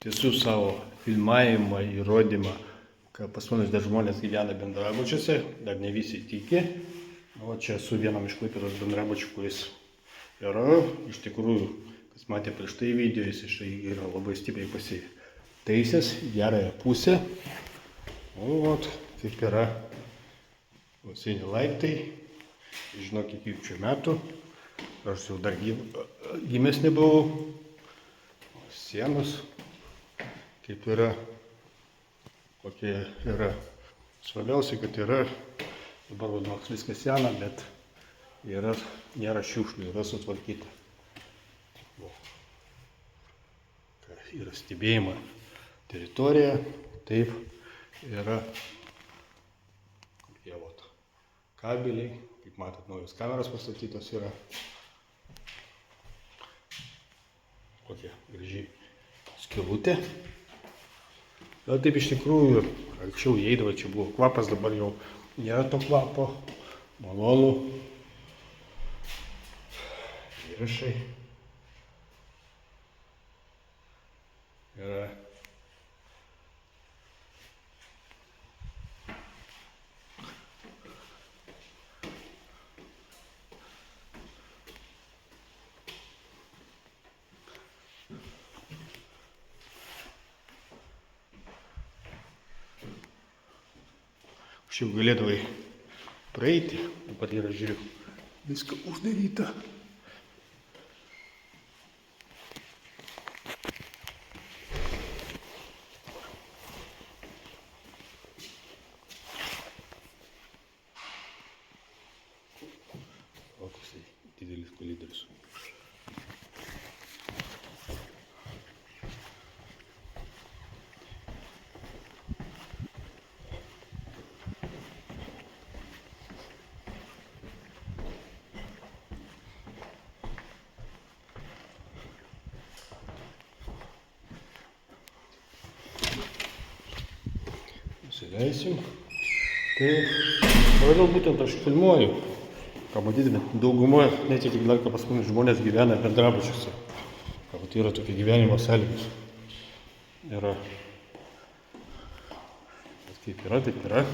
Tiesiu savo filmavimą, įrodymą, kad pas mumis dar žmonės gyvena bendrabučiuose, dar ne visi tiki. O čia esu vienam iš Klaipėdos bendrabučių, kuris yra, iš tikrųjų, kas matė prieš tai video, jis yra labai stipriai pasitaisęs, gerąją pusę. O vat, taip yra, seni laiptai, žinau, kiek jų čia metų, aš jau dar gimęs nebuvau, sienos. Kaip yra, kokie yra. Svarbiausia, kad yra, dabar nors viskas sena, bet nėra šiukšlių, yra sutvarkyta. Yra stebėjimo teritorija, taip, yra kokie kabeliai, kaip matot, naujos kameros pastatytos yra. Kokia graži skylutė. Gal taip iš tikrųjų, anksčiau įeidavo, čia buvo kvapas, dabar jau nėra to kvapo, malonu. Įrašai. Yra. Šiaip galėdavai praeiti, dabar yra, žiūriu, viską uždaryta. O koksai didelis koridorius. Įsileisim. Taip, kodėl būtent aš filmuoju, ką matyti, daugumoje, netiki dar, kad pas mumis žmonės gyvena bendrabučiuose. Kad yra tokie gyvenimo sąlygos. Yra. Bet kaip yra, taip yra.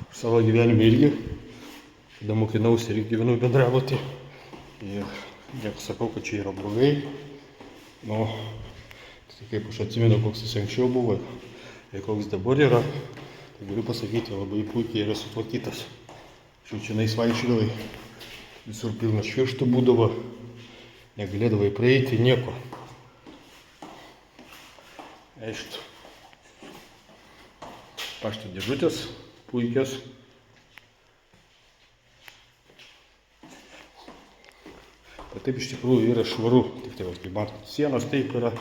Aš savo gyvenime irgi, kada mokinausi ir gyvenau bendrabutį. Ir nieko sakau, kad čia yra blogai. Nu, tai kaip aš atsimenu, koks jis anksčiau buvo. Ir koks dabar yra, tai galiu pasakyti, labai puikiai yra sutvarkytas. Šiučianais vaikščiodavai, visur pilnas švirkštų būdavo, negalėdavai praeiti, nieko. Aišku, pašto dėžutės puikios. Bet taip iš tikrųjų yra švaru, tik tai, kaip matot, sienos taip yra.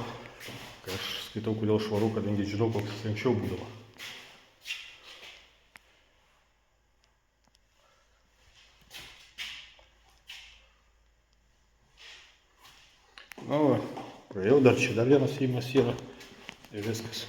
Kai aš skaitau, kodėl švaru, kadangi žinau, koks jis anksčiau būdavo. Na, praėjau, dar čia dar vienas įėjimas yra ir viskas.